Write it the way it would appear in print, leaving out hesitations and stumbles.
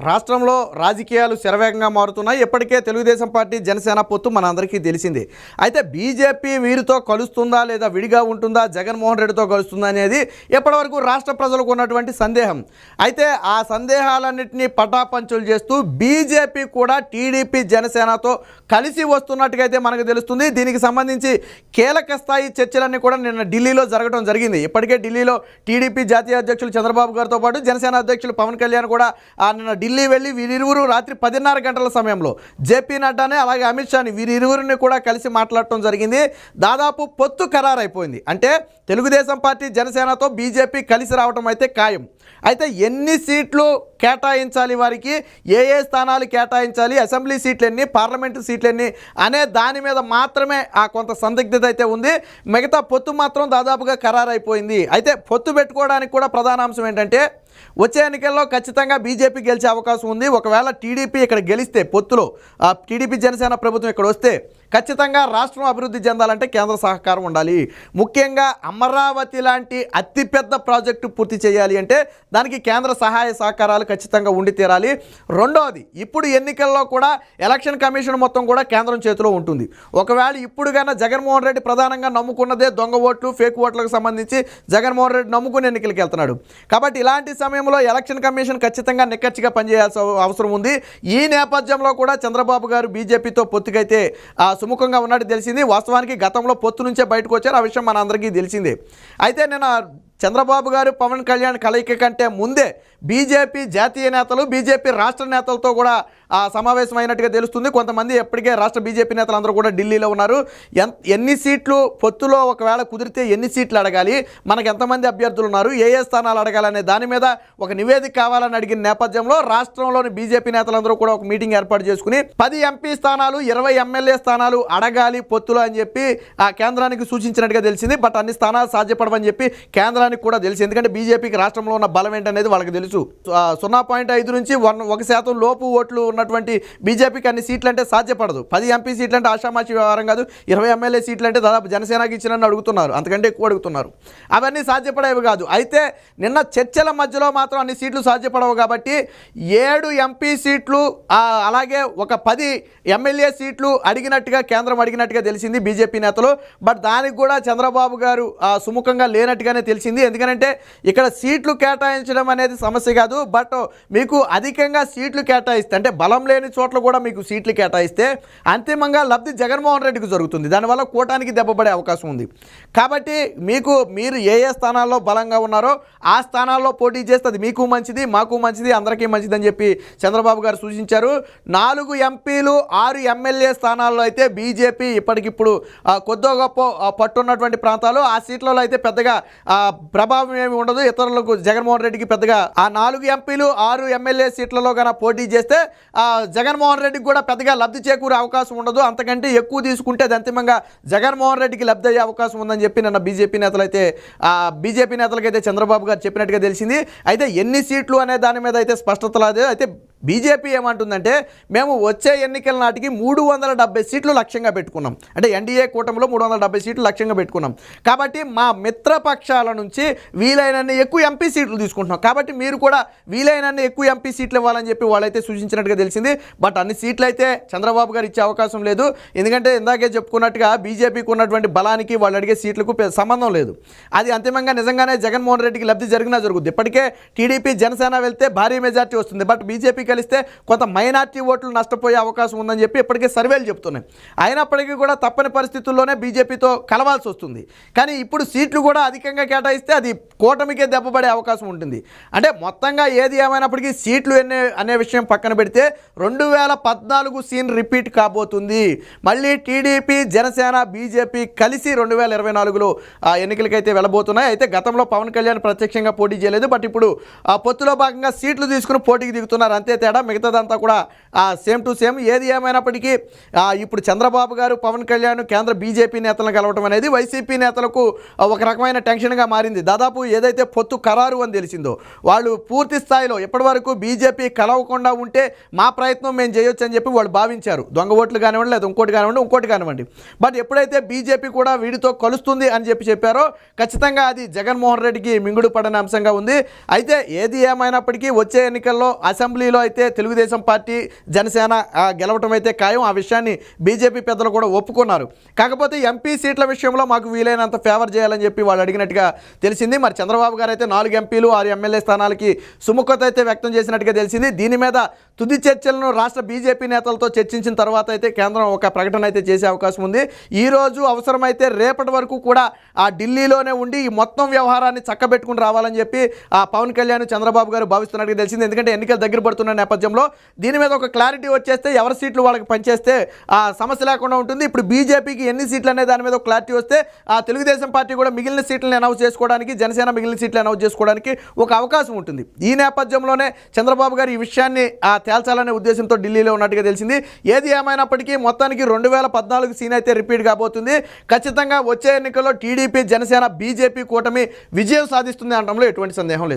రాష్ట్రంలో రాజకీయాలు శరవేగంగా మారుతున్నాయి. ఇప్పటికే తెలుగుదేశం పార్టీ జనసేన పొత్తు మనందరికీ తెలిసిందే. అయితే బీజేపీ వీరితో కలుస్తుందా లేదా విడిగా ఉంటుందా, జగన్మోహన్ రెడ్డితో కలుస్తుందా అనేది ఇప్పటివరకు రాష్ట్ర ప్రజలకు ఉన్నటువంటి సందేహం. అయితే ఆ సందేహాలన్నింటినీ పటాపంచులు చేస్తూ బీజేపీ కూడా టీడీపీ జనసేనతో కలిసి వస్తున్నట్టుగా అయితే మనకు తెలుస్తుంది. దీనికి సంబంధించి కీలక స్థాయి చర్చలన్నీ కూడా నిన్న ఢిల్లీలో జరగడం జరిగింది. ఇప్పటికే ఢిల్లీలో టీడీపీ జాతీయ అధ్యక్షులు చంద్రబాబు గారితో పాటు జనసేన అధ్యక్షులు పవన్ కళ్యాణ్ కూడా నిన్న ఢిల్లీ వెళ్ళి వీరిరువురు రాత్రి 10:30 గంటల సమయంలో జేపీ నడ్డానే అలాగే అమిత్ షాని వీరిరువురిని కూడా కలిసి మాట్లాడటం జరిగింది. దాదాపు పొత్తు ఖరారైపోయింది. అంటే తెలుగుదేశం పార్టీ జనసేనతో బీజేపీ కలిసి రావడం అయితే ఖాయం. అయితే ఎన్ని సీట్లు కేటాయించాలి, వారికి ఏ ఏ స్థానాలు కేటాయించాలి, అసెంబ్లీ సీట్లు ఎన్ని, పార్లమెంటు సీట్లు ఎన్ని అనే దాని మీద మాత్రమే కొంత సందిగ్ధత అయితే ఉంది. మిగతా పొత్తు మాత్రం దాదాపుగా ఖరారైపోయింది. అయితే పొత్తు పెట్టుకోవడానికి కూడా ప్రధాన అంశం ఏంటంటే వచ్చే ఎన్నికల్లో ఖచ్చితంగా బీజేపీ గెలిచే అవకాశం ఉంది. ఒకవేళ టీడీపీ ఇక్కడ గెలిస్తే, పొత్తులో టీడీపీ జనసేన ప్రభుత్వం ఇక్కడ వస్తే ఖచ్చితంగా రాష్ట్రం అభివృద్ధి చెందాలంటే కేంద్ర సహకారం ఉండాలి. ముఖ్యంగా అమరావతి లాంటి అతిపెద్ద ప్రాజెక్టు పూర్తి చేయాలి అంటే దానికి కేంద్ర సహాయ సహకారాలు ఖచ్చితంగా ఉండి తీరాలి. రెండవది, ఇప్పుడు ఎన్నికల్లో కూడా ఎలక్షన్ కమిషన్ మొత్తం కూడా కేంద్రం చేతిలో ఉంటుంది. ఒకవేళ ఇప్పుడు కన్నా జగన్మోహన్ రెడ్డి ప్రధానంగా నమ్ముకున్నదే దొంగ ఓట్లు, ఫేక్ ఓట్లకు సంబంధించి జగన్మోహన్ రెడ్డి నమ్ముకుని ఎన్నికలకు వెళ్తున్నాడు. కాబట్టి ఇలాంటి సమయంలో ఎలక్షన్ కమిషన్ ఖచ్చితంగా నిక్కచ్చిగా పనిచేయాల్సిన అవసరం ఉంది. ఈ నేపథ్యంలో కూడా చంద్రబాబు గారు బీజేపీతో పొత్తుకైతే సుముఖంగా ఉన్నట్టు తెలిసింది. వాస్తవానికి గతంలో పొత్తు నుంచే బయటకు వచ్చారు. ఆ విషయం మన అందరికీ తెలిసిందే. అయితే నేను చంద్రబాబు గారు పవన్ కళ్యాణ్ కలయిక కంటే ముందే బీజేపీ జాతీయ నేతలు, బీజేపీ రాష్ట్ర నేతలతో కూడా సమావేశమైనట్టుగా తెలుస్తుంది. కొంతమంది ఎప్పటికే రాష్ట్ర బీజేపీ నేతలందరూ కూడా ఢిల్లీలో ఉన్నారు. ఎన్ని సీట్లు పొత్తులో ఒకవేళ కుదిరితే ఎన్ని సీట్లు అడగాలి, మనకు ఎంతమంది అభ్యర్థులు ఉన్నారు, ఏ ఏ స్థానాలు అడగాలనే దాని మీద ఒక నివేదిక కావాలని అడిగిన నేపథ్యంలో రాష్ట్రంలోని బీజేపీ నేతలందరూ కూడా ఒక మీటింగ్ ఏర్పాటు చేసుకుని 10 ఎంపీ స్థానాలు, 20 ఎమ్మెల్యే స్థానాలు అడగాలి పొత్తులో అని చెప్పి కేంద్రానికి సూచించినట్టుగా తెలిసింది. బట్ అన్ని స్థానాలు సాధ్యపడవని చెప్పి కేంద్రానికి కూడా తెలుసు. ఎందుకంటే బీజేపీకి రాష్ట్రంలో ఉన్న బలం ఏంటనేది వాళ్ళకి తెలుసు. 0.5 నుంచి 1% లోపు ఓట్లు ఉన్నటువంటి బీజేపీకి అన్ని సీట్లు అంటే సాధ్యపడదు. 10 ఎంపీ సీట్లు అంటే ఆషామాషి వ్యవహారం కాదు. 20 ఎమ్మెల్యే సీట్లు అంటే దాదాపు జనసేనకి ఇచ్చినని అడుగుతున్నారు, అంతకంటే ఎక్కువ అడుగుతున్నారు. అవన్నీ సాధ్యపడేవి కాదు. అయితే నిన్న చర్చల మధ్యలో మాత్రం అన్ని సీట్లు సాధ్యపడవు కాబట్టి 7 ఎంపీ సీట్లు అలాగే ఒక 10 ఎమ్మెల్యే సీట్లు అడిగినట్టుగా కేంద్రం అడిగినట్టుగా తెలిసింది బీజేపీ నేతలు. బట్ దానికి కూడా చంద్రబాబు గారు సుముఖంగా లేనట్టుగానే తెలిసింది. ఎందుకంటే ఇక్కడ సీట్లు కేటాయించడం అనేది సమస్య కాదు. బట్ మీకు అధికంగా సీట్లు కేటాయిస్తే, అంటే బలం లేని చోట్ల కూడా మీకు సీట్లు కేటాయిస్తే అంతిమంగా లబ్ధి జగన్మోహన్ రెడ్డికి జరుగుతుంది. దానివల్ల కూటానికి దెబ్బపడే అవకాశం ఉంది. కాబట్టి మీరు ఏ ఏ స్థానాల్లో బలంగా ఉన్నారో ఆ స్థానాల్లో పోటీ చేస్తే అది మీకు మంచిది, మాకు మంచిది, అందరికీ మంచిది అని చెప్పి చంద్రబాబు గారు సూచించారు. 4 ఎంపీలు 6 ఎమ్మెల్యే స్థానాల్లో అయితే బీజేపీ ఇప్పటికిప్పుడు కొద్దో గొప్ప పట్టున్నటువంటి ప్రాంతాలు, ఆ సీట్లలో అయితే పెద్దగా ప్రభావం ఏమి ఉండదు. ఇతరులకు జగన్మోహన్ రెడ్డికి పెద్దగా 4 ఎంపీలు 6 ఎమ్మెల్యే సీట్లలో కన్నా పోటీ చేస్తే జగన్మోహన్ రెడ్డికి కూడా పెద్దగా లబ్ధి చేకూరే అవకాశం ఉండదు. అంతకంటే ఎక్కువ తీసుకుంటే అది అంతిమంగా జగన్మోహన్ రెడ్డికి లబ్ధి అయ్యే అవకాశం ఉందని చెప్పి నిన్న బీజేపీ నేతలకైతే చంద్రబాబు గారు చెప్పినట్టుగా తెలిసింది. అయితే ఎన్ని సీట్లు అనే దాని మీద అయితే స్పష్టత లేదు. అయితే బీజేపీ ఏమంటుందంటే మేము వచ్చే ఎన్నికల నాటికి 370 సీట్లు లక్ష్యంగా పెట్టుకున్నాం. అంటే ఎన్డీఏ కూటమిలో 370 సీట్లు లక్ష్యంగా పెట్టుకున్నాం. కాబట్టి మా మిత్రపక్షాల నుంచి వీలైనన్ని ఎక్కువ ఎంపీ సీట్లు తీసుకుంటున్నాం. కాబట్టి మీరు కూడా వీలైనన్ని ఎక్కువ ఎంపీ సీట్లు ఇవ్వాలని చెప్పి వాళ్ళైతే సూచించినట్టుగా తెలిసింది. బట్ అన్ని సీట్లు అయితే చంద్రబాబు గారు ఇచ్చే అవకాశం లేదు. ఎందుకంటే ఇందాకే చెప్పుకున్నట్టుగా బీజేపీకి ఉన్నటువంటి బలానికి వాళ్ళు అడిగే సీట్లకు సంబంధం లేదు. అది అంతిమంగా నిజంగానే జగన్మోహన్ రెడ్డికి లబ్ధి జరిగినా జరుగుతుంది. ఇప్పటికే టీడీపీ జనసేన వెళ్తే భారీ మెజార్టీ వస్తుంది. బట్ బీజేపీ కలిస్తే కొంత మైనార్టీ ఓట్లు నష్టపోయే అవకాశం ఉందని చెప్పి ఇప్పటికే సర్వేలు చెప్తున్నాయి. అయినప్పటికీ కూడా తప్పని పరిస్థితుల్లోనే బీజేపీతో కలవాల్సి వస్తుంది. కానీ ఇప్పుడు సీట్లు కూడా అధికంగా కేటాయిస్తే అది కూటమికే దెబ్బపడే అవకాశం ఉంటుంది. అంటే మొత్తంగా ఏది ఏమైనప్పటికీ సీట్లు ఎన్ని అనే విషయం పక్కన పెడితే 2014 సీన్ రిపీట్ కాబోతుంది. మళ్ళీ టీడీపీ జనసేన బీజేపీ కలిసి 2024లో ఎన్నికలకైతే వెళ్ళబోతున్నాయి. అయితే గతంలో పవన్ కళ్యాణ్ ప్రత్యక్షంగా పోటీ చేయలేదు. బట్ ఇప్పుడు పొత్తులో భాగంగా సీట్లు తీసుకుని పోటీకి దిగుతున్నారు. అంతే తేడా, మిగతాదంతా కూడా సేమ్ టు సేమ్. ఏది ఏమైనప్పటికీ ఇప్పుడు చంద్రబాబు గారు పవన్ కళ్యాణ్ కేంద్ర బీజేపీ నేతలను కలవటం అనేది వైసీపీ నేతలకు ఒక రకమైన టెన్షన్గా మారింది. దాదాపు ఏదైతే పొత్తు ఖరారు అని తెలిసిందో వాళ్ళు పూర్తి స్థాయిలో ఇప్పటివరకు బీజేపీ కలవకుండా ఉంటే మా ప్రయత్నం మేము చేయొచ్చు అని చెప్పి వాళ్ళు భావించారు. దొంగ ఓట్లు కానివ్వండి, లేదా ఇంకోటి కానివ్వండి. బట్ ఎప్పుడైతే బీజేపీ కూడా వీడితో కలుస్తుంది అని చెప్పారో ఖచ్చితంగా అది జగన్మోహన్ రెడ్డికి మింగుడు పడని అంశంగా ఉంది. అయితే ఏది ఏమైనప్పటికీ వచ్చే ఎన్నికల్లో అసెంబ్లీలో అయితే తెలుగుదేశం పార్టీ జనసేన గెలవటం అయితే ఖాయం. ఆ విషయాన్ని బీజేపీ పెద్దలు కూడా ఒప్పుకున్నారు. కాకపోతే ఎంపీ సీట్ల విషయంలో మాకు వీలైనంత ఫేవర్ చేయాలని చెప్పి వాళ్ళు అడిగినట్టుగా తెలిసింది. మరి చంద్రబాబు గారు అయితే 4 ఎంపీలు 6 ఎమ్మెల్యే స్థానాలకి సుముఖత అయితే వ్యక్తం చేసినట్టుగా తెలిసింది. దీని మీద తుది చర్చలను రాష్ట్ర బీజేపీ నేతలతో చర్చించిన తర్వాత అయితే కేంద్రం ఒక ప్రకటన అయితే చేసే అవకాశం ఉంది. ఈరోజు అవసరమైతే రేపటి వరకు కూడా ఆ ఢిల్లీలోనే ఉండి ఈ మొత్తం వ్యవహారాన్ని చక్కబెట్టుకుని రావాలని చెప్పి ఆ పవన్ కళ్యాణ్ చంద్రబాబు గారు భావిస్తున్నట్టుగా తెలిసింది. ఎందుకంటే ఎన్నికలు దగ్గర పడుతున్న నేపథ్యంలో దీని మీద ఒక క్లారిటీ వచ్చేస్తే ఎవరి సీట్లు వాళ్ళకి పనిచేస్తే ఆ సమస్య లేకుండా ఉంటుంది. ఇప్పుడు బీజేపీకి ఎన్ని సీట్లు అనే దాని మీద ఒక క్లారిటీ వస్తే ఆ తెలుగుదేశం పార్టీ కూడా మిగిలిన సీట్లను అనౌన్స్ చేసుకోవడానికి, జనసేన మిగిలిన సీట్లు అనౌన్స్ చేసుకోవడానికి ఒక అవకాశం ఉంటుంది. ఈ నేపథ్యంలోనే చంద్రబాబు గారు ఈ విషయాన్ని తేల్చాలనే ఉద్దేశంతో ఢిల్లీలో ఉన్నట్టుగా తెలిసింది. ఏది ఏమైనప్పటికీ మొత్తానికి 2014 సీన్ అయితే రిపీట్ కాబోతుంది. ఖచ్చితంగా వచ్చే ఎన్నికల్లో టీడీపీ, జనసేన, బీజేపీ కూటమి విజయం సాధిస్తుంది అనడంలో ఎటువంటి సందేహం లేదు.